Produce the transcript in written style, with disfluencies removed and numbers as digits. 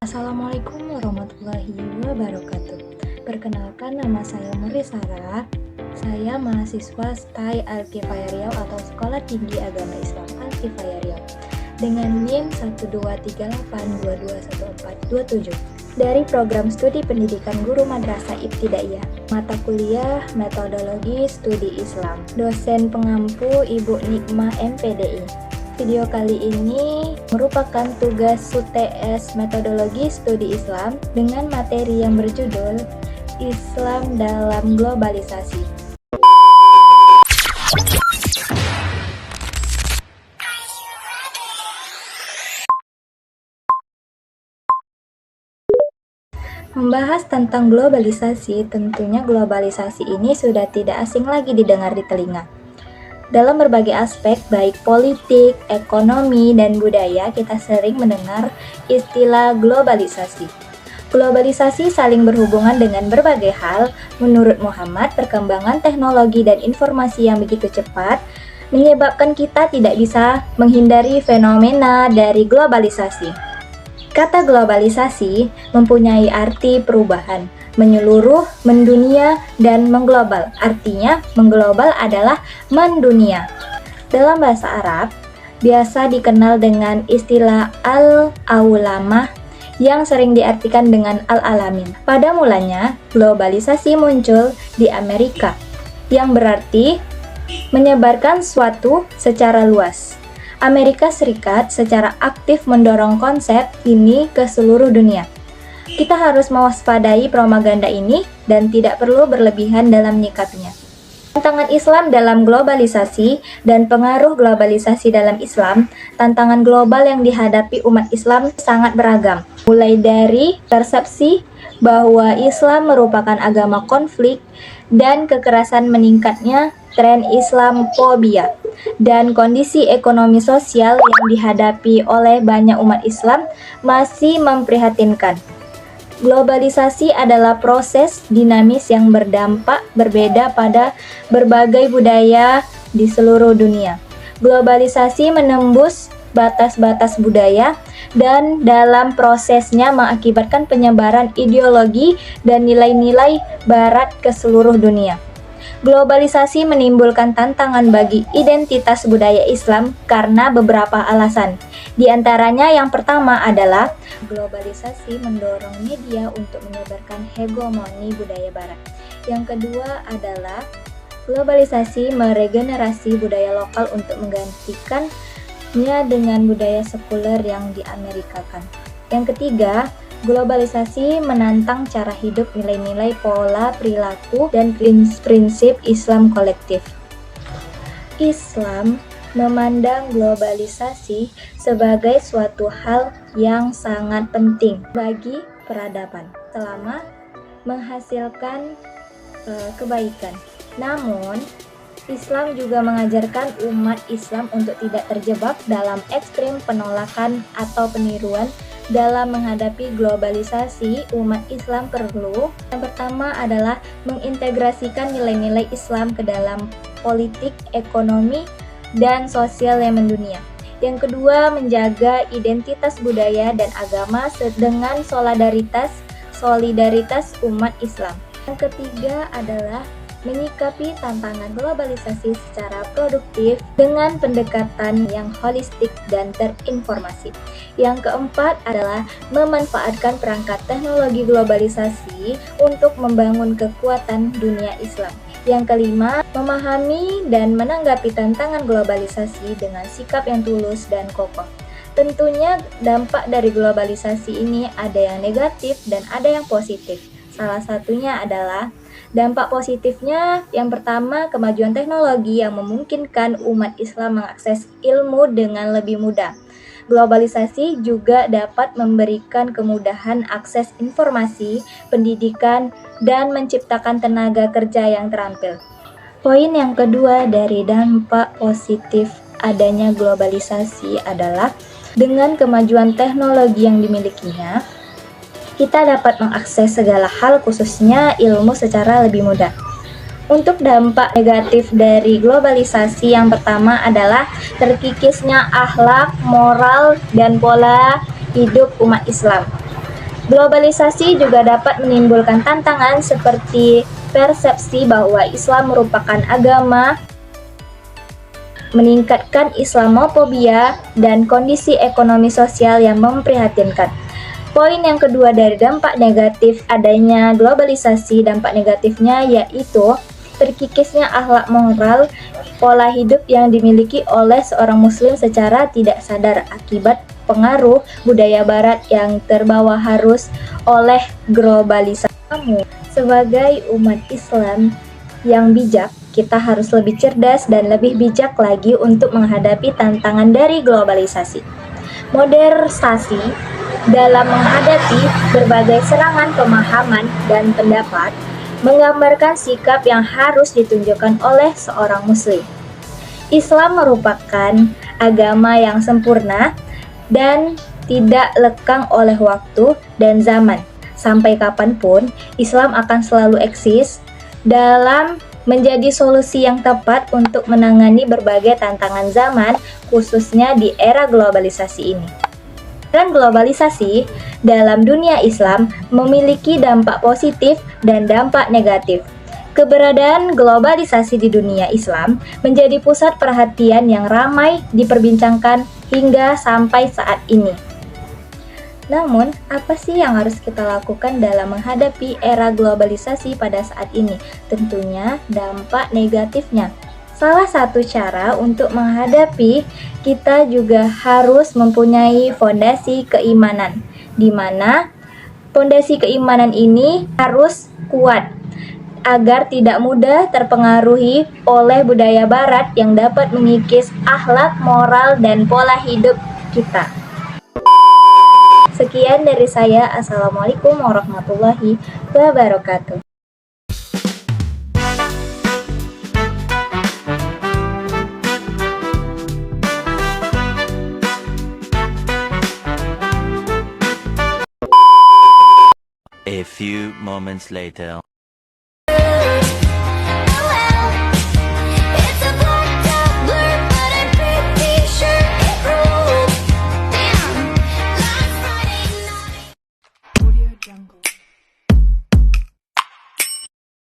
Assalamualaikum warahmatullahi wabarakatuh. Perkenalkan, nama saya Muri Sarah. Saya mahasiswa STAI Al-Kifayah Riau atau Sekolah Tinggi Agama Islam Al-Kifayah Riau dengan NIM 123822147 dari program studi pendidikan guru madrasah ibtidaiyah, mata kuliah metodologi studi Islam, dosen pengampu Ibu Nikmah MPDI. Video kali ini merupakan tugas UTS Metodologi Studi Islam dengan materi yang berjudul Islam dalam Globalisasi. Membahas tentang globalisasi, tentunya globalisasi ini sudah tidak asing lagi didengar di telinga. Dalam berbagai aspek, baik politik, ekonomi, dan budaya, kita sering mendengar istilah globalisasi. Globalisasi saling berhubungan dengan berbagai hal. Menurut Muhammad, perkembangan teknologi dan informasi yang begitu cepat menyebabkan kita tidak bisa menghindari fenomena dari globalisasi. Kata globalisasi mempunyai arti perubahan, menyeluruh, mendunia, dan mengglobal. Artinya, mengglobal adalah mendunia. Dalam bahasa Arab, biasa dikenal dengan istilah al-aulamah yang sering diartikan dengan al-alamin. Pada mulanya, globalisasi muncul di Amerika, yang berarti menyebarkan suatu secara luas. Amerika Serikat secara aktif mendorong konsep ini ke seluruh dunia. Kita harus mewaspadai propaganda ini dan tidak perlu berlebihan dalam menyikapinya. Tantangan Islam dalam globalisasi dan pengaruh globalisasi dalam Islam, tantangan global yang dihadapi umat Islam sangat beragam. Mulai dari persepsi bahwa Islam merupakan agama konflik dan kekerasan meningkatnya tren Islamofobia dan kondisi ekonomi sosial yang dihadapi oleh banyak umat Islam masih memprihatinkan. Globalisasi adalah proses dinamis yang berdampak berbeda pada berbagai budaya di seluruh dunia. Globalisasi menembus batas-batas budaya dan dalam prosesnya mengakibatkan penyebaran ideologi dan nilai-nilai barat ke seluruh dunia. Globalisasi menimbulkan tantangan bagi identitas budaya Islam karena beberapa alasan. Di antaranya yang pertama adalah globalisasi mendorong media untuk menyebarkan hegemoni budaya barat. Yang kedua adalah globalisasi meregenerasi budaya lokal untuk menggantikannya dengan budaya sekuler yang diamerikakan. Yang ketiga, globalisasi menantang cara hidup, nilai-nilai, pola perilaku, dan prinsip Islam kolektif. Islam memandang globalisasi sebagai suatu hal yang sangat penting bagi peradaban selama menghasilkan kebaikan. Namun, Islam juga mengajarkan umat Islam untuk tidak terjebak dalam ekstrim penolakan atau peniruan. Dalam menghadapi globalisasi, umat Islam perlu yang pertama adalah mengintegrasikan nilai-nilai Islam ke dalam politik, ekonomi, dan sosial yang mendunia. Yang kedua, menjaga identitas budaya dan agama dengan solidaritas umat Islam. Yang ketiga adalah menyikapi tantangan globalisasi secara produktif dengan pendekatan yang holistik dan terinformasi. Yang keempat adalah memanfaatkan perangkat teknologi globalisasi untuk membangun kekuatan dunia Islam. Yang kelima, memahami dan menanggapi tantangan globalisasi dengan sikap yang tulus dan kokoh. Tentunya dampak dari globalisasi ini ada yang negatif dan ada yang positif. Salah satunya adalah dampak positifnya, yang pertama, kemajuan teknologi yang memungkinkan umat Islam mengakses ilmu dengan lebih mudah. Globalisasi juga dapat memberikan kemudahan akses informasi, pendidikan, dan menciptakan tenaga kerja yang terampil. Poin yang kedua dari dampak positif adanya globalisasi adalah dengan kemajuan teknologi yang dimilikinya, kita dapat mengakses segala hal khususnya ilmu secara lebih mudah. Untuk dampak negatif dari globalisasi, yang pertama adalah terkikisnya akhlak, moral, dan pola hidup umat Islam. Globalisasi juga dapat menimbulkan tantangan seperti persepsi bahwa Islam merupakan agama, meningkatkan Islamofobia, dan kondisi ekonomi sosial yang memprihatinkan. Poin yang kedua dari dampak negatif adanya globalisasi, dampak negatifnya yaitu terkikisnya akhlak moral, pola hidup yang dimiliki oleh seorang muslim secara tidak sadar akibat pengaruh budaya barat yang terbawa arus oleh globalisasi. Namun, sebagai umat Islam yang bijak, kita harus lebih cerdas dan lebih bijak lagi untuk menghadapi tantangan dari globalisasi. Modernisasi dalam menghadapi berbagai serangan pemahaman dan pendapat menggambarkan sikap yang harus ditunjukkan oleh seorang muslim. Islam merupakan agama yang sempurna dan tidak lekang oleh waktu dan zaman. Sampai kapanpun, Islam akan selalu eksis dalam menjadi solusi yang tepat untuk menangani berbagai tantangan zaman, khususnya di era globalisasi ini. Tren globalisasi dalam dunia Islam memiliki dampak positif dan dampak negatif. Keberadaan globalisasi di dunia Islam menjadi pusat perhatian yang ramai diperbincangkan hingga sampai saat ini. Namun, apa sih yang harus kita lakukan dalam menghadapi era globalisasi pada saat ini? Tentunya dampak negatifnya. Salah satu cara untuk menghadapi, kita juga harus mempunyai fondasi keimanan, di mana fondasi keimanan ini harus kuat agar tidak mudah terpengaruhi oleh budaya barat yang dapat mengikis akhlak, moral, dan pola hidup kita. Sekian dari saya. Assalamualaikum warahmatullahi wabarakatuh. A few moments later.